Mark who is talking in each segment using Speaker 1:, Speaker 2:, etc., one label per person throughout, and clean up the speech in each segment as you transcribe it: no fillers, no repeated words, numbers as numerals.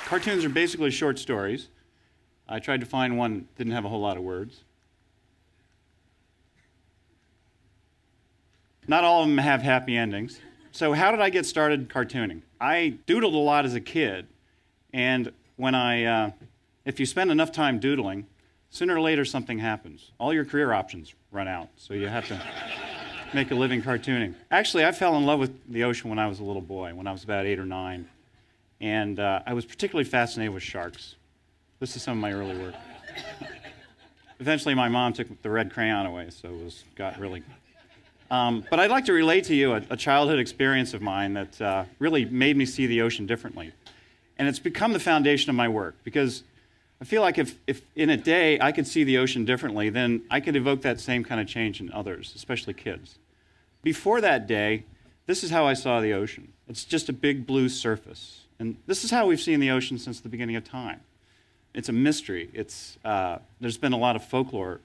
Speaker 1: Cartoons are basically short stories. I tried to find one that didn't have a whole lot of words. Not all of them have happy endings. So how did I get started cartooning? I doodled a lot as a kid, and when if you spend enough time doodling, sooner or later something happens. All your career options run out, so you have to make a living cartooning. Actually, I fell in love with the ocean when I was a little boy, when I was about 8 or 9. And I was particularly fascinated with sharks. This is some of my early work. Eventually, my mom took the red crayon away, so it got really... but I'd like to relate to you a childhood experience of mine that really made me see the ocean differently. And it's become the foundation of my work, because I feel like if in a day I could see the ocean differently, then I could evoke that same kind of change in others, especially kids. Before that day, this is how I saw the ocean. It's just a big blue surface. And this is how we've seen the ocean since the beginning of time. It's a mystery. There's been a lot of folklore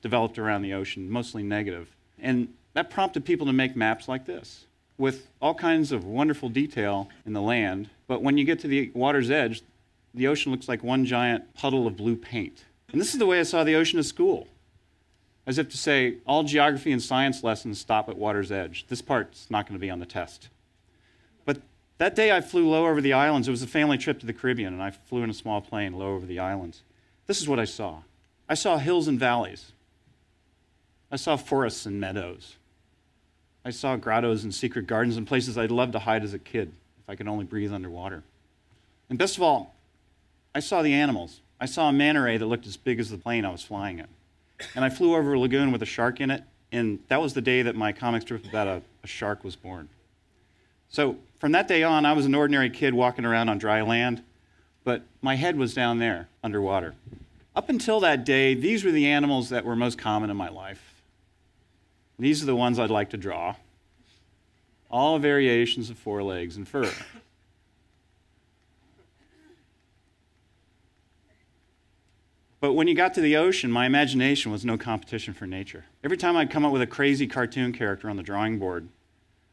Speaker 1: developed around the ocean, mostly negative. And that prompted people to make maps like this, with all kinds of wonderful detail in the land. But when you get to the water's edge, the ocean looks like one giant puddle of blue paint. And this is the way I saw the ocean at school, as if to say, all geography and science lessons stop at water's edge. This part's not going to be on the test. But that day I flew low over the islands. It was a family trip to the Caribbean, and I flew in a small plane low over the islands. This is what I saw. I saw hills and valleys. I saw forests and meadows. I saw grottos and secret gardens and places I'd love to hide as a kid if I could only breathe underwater. And best of all, I saw the animals. I saw a manta ray that looked as big as the plane I was flying in. And I flew over a lagoon with a shark in it, and that was the day that my comic strip about a shark was born. So from that day on, I was an ordinary kid walking around on dry land, but my head was down there, underwater. Up until that day, these were the animals that were most common in my life. These are the ones I'd like to draw. All variations of forelegs and fur. But when you got to the ocean, my imagination was no competition for nature. Every time I'd come up with a crazy cartoon character on the drawing board,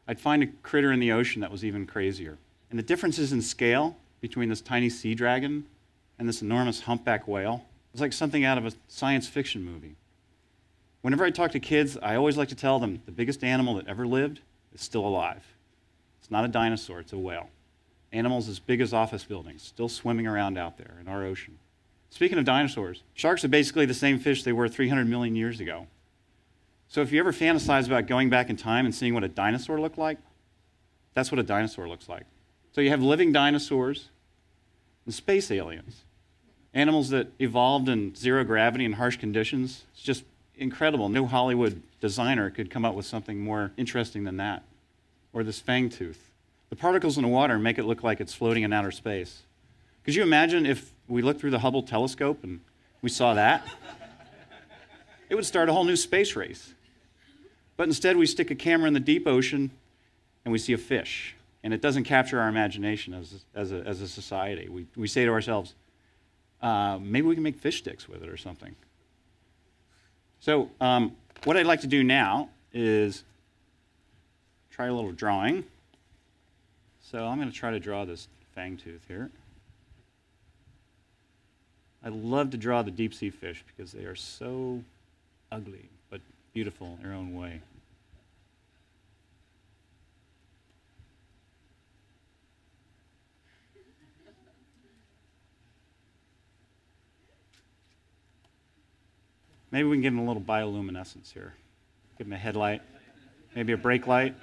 Speaker 1: I'd find a critter in the ocean that was even crazier. And the differences in scale between this tiny sea dragon and this enormous humpback whale was like something out of a science fiction movie. Whenever I talk to kids, I always like to tell them the biggest animal that ever lived is still alive. It's not a dinosaur, it's a whale. Animals as big as office buildings, still swimming around out there in our ocean. Speaking of dinosaurs, sharks are basically the same fish they were 300 million years ago. So if you ever fantasize about going back in time and seeing what a dinosaur looked like, that's what a dinosaur looks like. So you have living dinosaurs and space aliens. Animals that evolved in zero gravity and harsh conditions. It's just incredible. No Hollywood designer could come up with something more interesting than that. Or this fang tooth. The particles in the water make it look like it's floating in outer space. Could you imagine if we looked through the Hubble telescope and we saw that? It would start a whole new space race. But instead, we stick a camera in the deep ocean and we see a fish. And it doesn't capture our imagination as a society. We say to ourselves, maybe we can make fish sticks with it or something. So what I'd like to do now is try a little drawing. So I'm going to try to draw this fang tooth here. I love to draw the deep sea fish because they are so ugly but beautiful in their own way. Maybe we can give them a little bioluminescence here. Give them a headlight, maybe a brake light,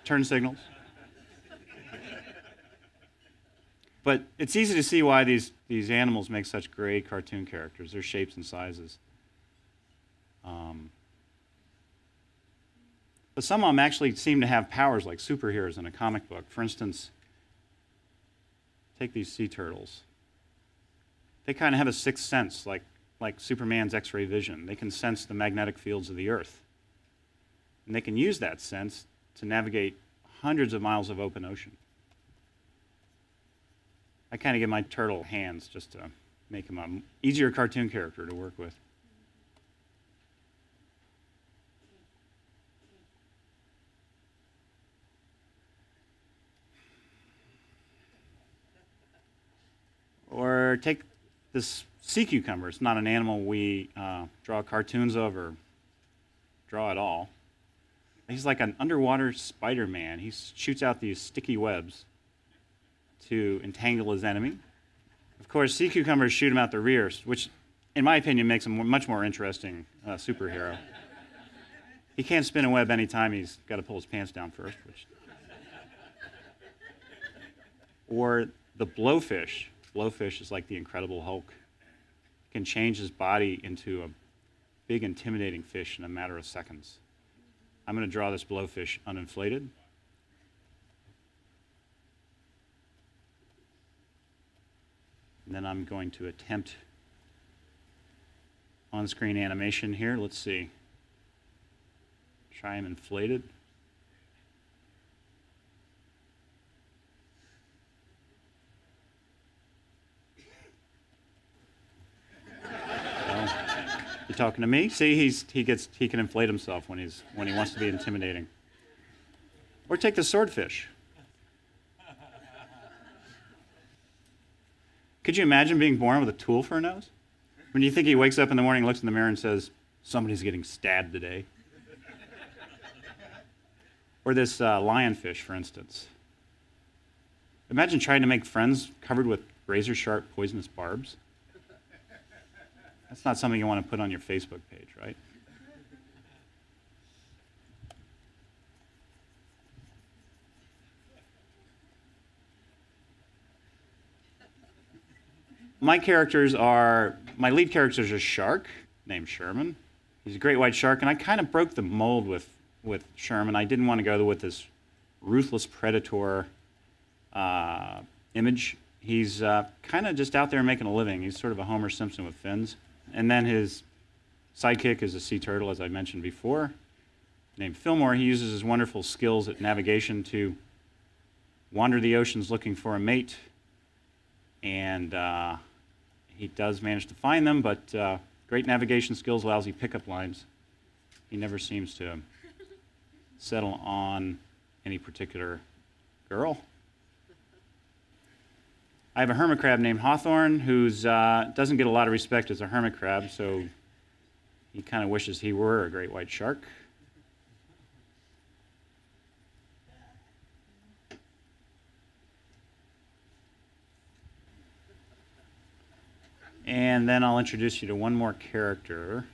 Speaker 1: turn signals. But it's easy to see why these animals make such great cartoon characters, their shapes and sizes. But some of them actually seem to have powers like superheroes in a comic book. For instance, take these sea turtles. They kind of have a sixth sense, like Superman's X-ray vision. They can sense the magnetic fields of the Earth. And they can use that sense to navigate hundreds of miles of open ocean. I kind of give my turtle hands just to make him an easier cartoon character to work with. Or take this sea cucumber. It's not an animal we draw cartoons of or draw at all. He's like an underwater Spider-Man. He shoots out these sticky webs to entangle his enemy. Of course, sea cucumbers shoot him out the rear, which, in my opinion, makes him a much more interesting superhero. He can't spin a web anytime. He's got to pull his pants down first. Or the blowfish. Blowfish is like the Incredible Hulk. He can change his body into a big, intimidating fish in a matter of seconds. I'm going to draw this blowfish uninflated. And then I'm going to attempt on-screen animation here. Let's see. Try him inflated. You talking to me? See, he can inflate himself when he wants to be intimidating. Or take the swordfish. Could you imagine being born with a tool for a nose? When you think he wakes up in the morning, looks in the mirror, and says, "Somebody's getting stabbed today." Or this lionfish, for instance. Imagine trying to make friends covered with razor-sharp, poisonous barbs. That's not something you want to put on your Facebook page, right? My lead characters are shark, named Sherman. He's a great white shark, and I kind of broke the mold with Sherman. I didn't want to go with this ruthless predator image. He's kind of just out there making a living. He's sort of a Homer Simpson with fins. And then his sidekick is a sea turtle, as I mentioned before, named Fillmore. He uses his wonderful skills at navigation to wander the oceans looking for a mate. And he does manage to find them, but great navigation skills, lousy pickup lines. He never seems to settle on any particular girl. I have a hermit crab named Hawthorne who doesn't get a lot of respect as a hermit crab, so he kind of wishes he were a great white shark. And then I'll introduce you to one more character,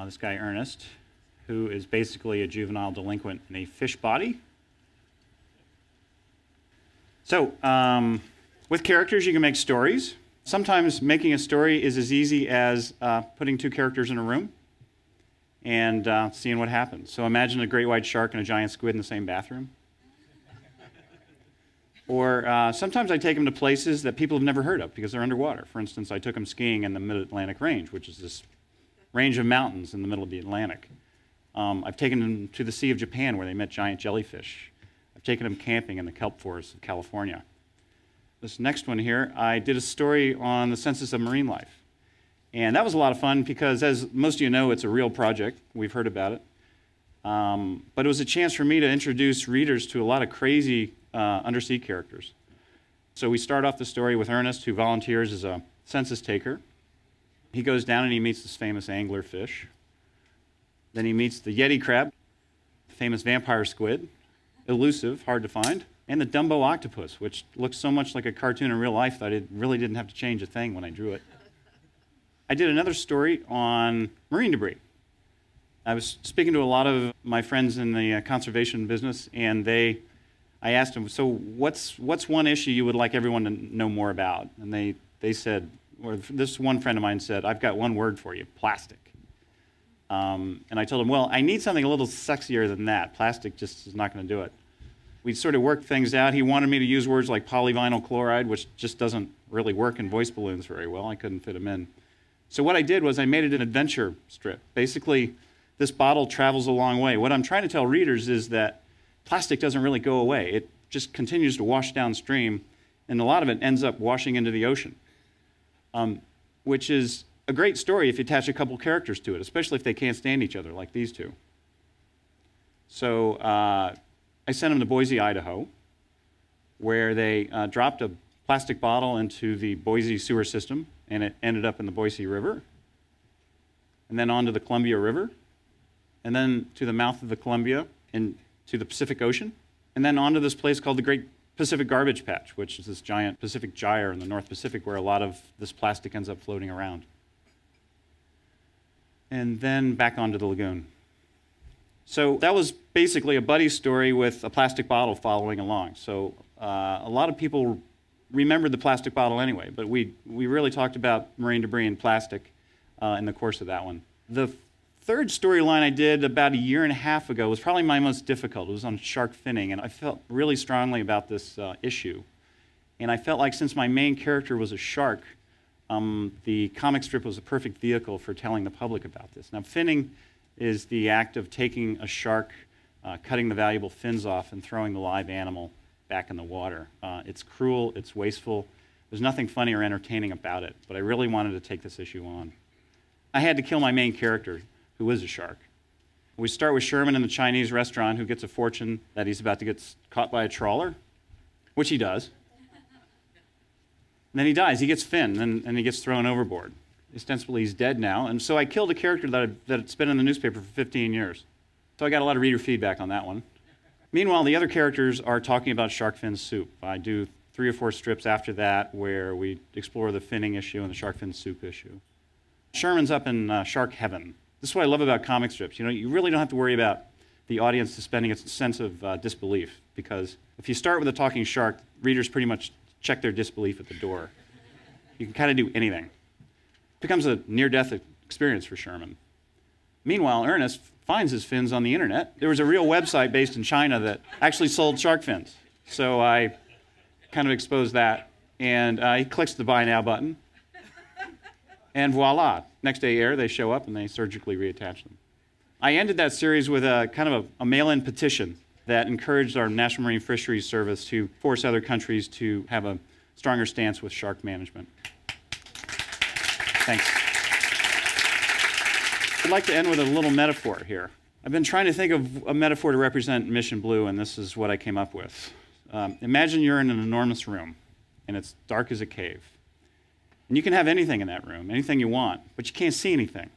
Speaker 1: this guy Ernest, who is basically a juvenile delinquent in a fish body. So, with characters, you can make stories. Sometimes making a story is as easy as putting two characters in a room and seeing what happens. So imagine a great white shark and a giant squid in the same bathroom. Or sometimes I take them to places that people have never heard of because they're underwater. For instance, I took them skiing in the Mid-Atlantic Range, which is this range of mountains in the middle of the Atlantic. I've taken them to the Sea of Japan where they met giant jellyfish. I've taken them camping in the kelp forests of California. This next one here, I did a story on the census of marine life. And that was a lot of fun because, as most of you know, it's a real project. We've heard about it. But it was a chance for me to introduce readers to a lot of crazy undersea characters. So we start off the story with Ernest, who volunteers as a census taker. He goes down and he meets this famous anglerfish. Then he meets the Yeti crab, the famous vampire squid, elusive, hard to find, and the Dumbo octopus, which looks so much like a cartoon in real life that I really didn't have to change a thing when I drew it. I did another story on marine debris. I was speaking to a lot of my friends in the conservation business, and I asked them, so what's one issue you would like everyone to know more about? And they said, or this one friend of mine said, I've got one word for you, plastic. And I told him, well, I need something a little sexier than that. Plastic just is not going to do it. We sort of worked things out. He wanted me to use words like polyvinyl chloride, which just doesn't really work in voice balloons very well. I couldn't fit them in. So what I did was I made it an adventure strip. Basically, this bottle travels a long way. What I'm trying to tell readers is that plastic doesn't really go away. It just continues to wash downstream, and a lot of it ends up washing into the ocean, which is a great story if you attach a couple characters to it, especially if they can't stand each other, like these two. So I sent them to Boise, Idaho, where they dropped a plastic bottle into the Boise sewer system, and it ended up in the Boise River, and then onto the Columbia River, and then to the mouth of the Columbia and to the Pacific Ocean, and then onto this place called the Great Pacific Garbage Patch, which is this giant Pacific gyre in the North Pacific where a lot of this plastic ends up floating around. And then back onto the lagoon. So that was basically a buddy story with a plastic bottle following along. So a lot of people remembered the plastic bottle anyway, but we really talked about marine debris and plastic in the course of that one. The third storyline I did about a year and a half ago was probably my most difficult. It was on shark finning, and I felt really strongly about this issue. And I felt like since my main character was a shark, the comic strip was a perfect vehicle for telling the public about this. Now, finning is the act of taking a shark, cutting the valuable fins off, and throwing the live animal back in the water. It's cruel, it's wasteful. There's nothing funny or entertaining about it, but I really wanted to take this issue on. I had to kill my main character, who is a shark. We start with Sherman in the Chinese restaurant, who gets a fortune that he's about to get caught by a trawler, which he does. And then he dies. He gets finned, and he gets thrown overboard. Ostensibly, he's dead now. And so I killed a character that's been in the newspaper for 15 years. So I got a lot of reader feedback on that one. Meanwhile, the other characters are talking about shark fin soup. I do 3 or 4 strips after that where we explore the finning issue and the shark fin soup issue. Sherman's up in shark heaven. This is what I love about comic strips. You know, you really don't have to worry about the audience suspending a sense of disbelief, because if you start with a talking shark, readers pretty much check their disbelief at the door. You can kind of do anything. It becomes a near-death experience for Sherman. Meanwhile, Ernest finds his fins on the internet. There was a real website based in China that actually sold shark fins. So I kind of exposed that, and he clicks the Buy Now button, and voila. Next day air, they show up and they surgically reattach them. I ended that series with a kind of a mail-in petition that encouraged our National Marine Fisheries Service to force other countries to have a stronger stance with shark management. Thanks. I'd like to end with a little metaphor here. I've been trying to think of a metaphor to represent Mission Blue, and this is what I came up with. Imagine you're in an enormous room, and it's dark as a cave. And you can have anything in that room, anything you want, but you can't see anything.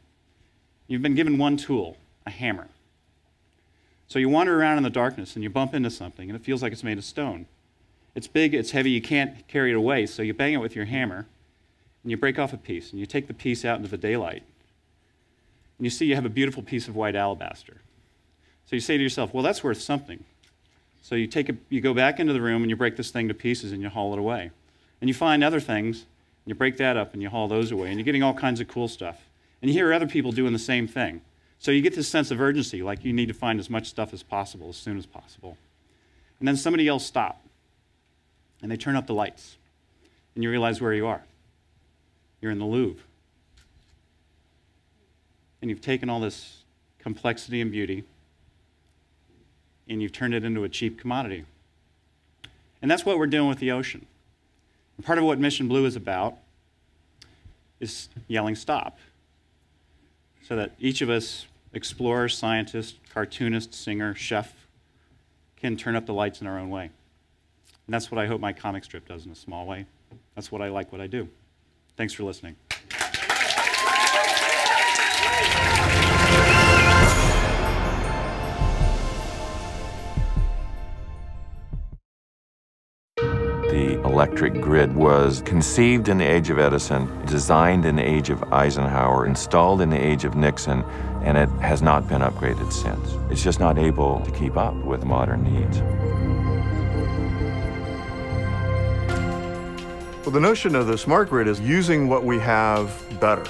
Speaker 1: You've been given one tool, a hammer. So you wander around in the darkness, and you bump into something, and it feels like it's made of stone. It's big, it's heavy, you can't carry it away, so you bang it with your hammer, and you break off a piece, and you take the piece out into the daylight. And you see you have a beautiful piece of white alabaster. So you say to yourself, well, that's worth something. So you go back into the room, and you break this thing to pieces, and you haul it away. And you find other things, and you break that up, and you haul those away, and you're getting all kinds of cool stuff. And you hear other people doing the same thing. So you get this sense of urgency, like you need to find as much stuff as possible, as soon as possible. And then somebody yells, stop. And they turn up the lights. And you realize where you are. You're in the Louvre. And you've taken all this complexity and beauty, and you've turned it into a cheap commodity. And that's what we're doing with the ocean. And part of what Mission Blue is about is yelling stop, so that each of us, explorer, scientist, cartoonist, singer, chef, can turn up the lights in our own way. And that's what I hope my comic strip does in a small way. That's what I like what I do. Thanks for listening.
Speaker 2: The electric grid was conceived in the age of Edison, designed in the age of Eisenhower, installed in the age of Nixon, and it has not been upgraded since. It's just not able to keep up with modern needs.
Speaker 3: Well, the notion of the smart grid is using what we have better,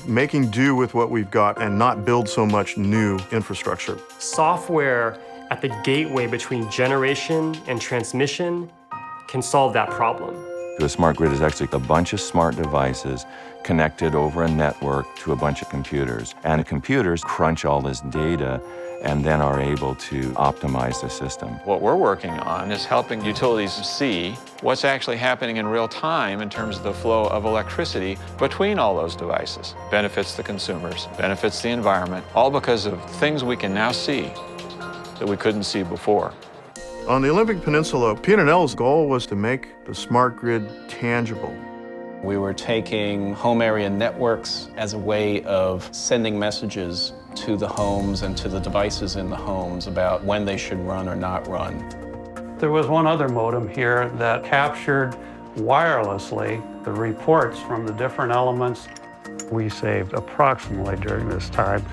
Speaker 3: making do with what we've got and not build so much new infrastructure.
Speaker 4: Software at the gateway between generation and transmission can solve that problem.
Speaker 2: The smart grid is actually a bunch of smart devices connected over a network to a bunch of computers. And the computers crunch all this data and then are able to optimize the system.
Speaker 5: What we're working on is helping utilities see what's actually happening in real time in terms of the flow of electricity between all those devices. Benefits the consumers, benefits the environment, all because of things we can now see that we couldn't see before.
Speaker 3: On the Olympic Peninsula, P&L's goal was to make the smart grid tangible.
Speaker 6: We were taking home area networks as a way of sending messages to the homes and to the devices in the homes about when they should run or not run.
Speaker 7: There was one other modem here that captured wirelessly the reports from the different elements. We saved approximately during this time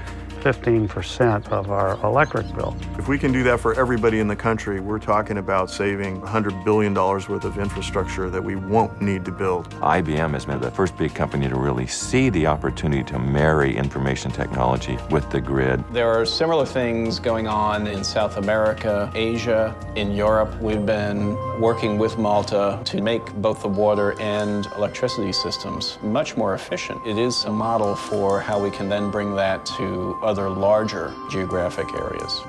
Speaker 7: 15% of our electric bill.
Speaker 3: If we can do that for everybody in the country, we're talking about saving $100 billion worth of infrastructure that we won't need to build.
Speaker 2: IBM has been the first big company to really see the opportunity to marry information technology with the grid.
Speaker 6: There are similar things going on in South America, Asia, in Europe. We've been working with Malta to make both the water and electricity systems much more efficient. It is a model for how we can then bring that to other larger geographic areas.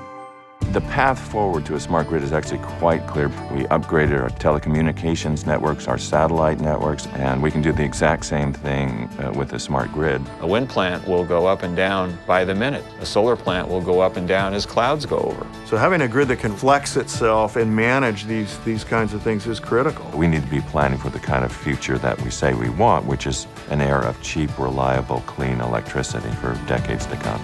Speaker 2: The path forward to a smart grid is actually quite clear. We upgraded our telecommunications networks, our satellite networks, and we can do the exact same thing with a smart grid.
Speaker 5: A wind plant will go up and down by the minute. A solar plant will go up and down as clouds go over.
Speaker 3: So having a grid that can flex itself and manage these kinds of things is critical.
Speaker 2: We need to be planning for the kind of future that we say we want, which is an era of cheap, reliable, clean electricity for decades to come.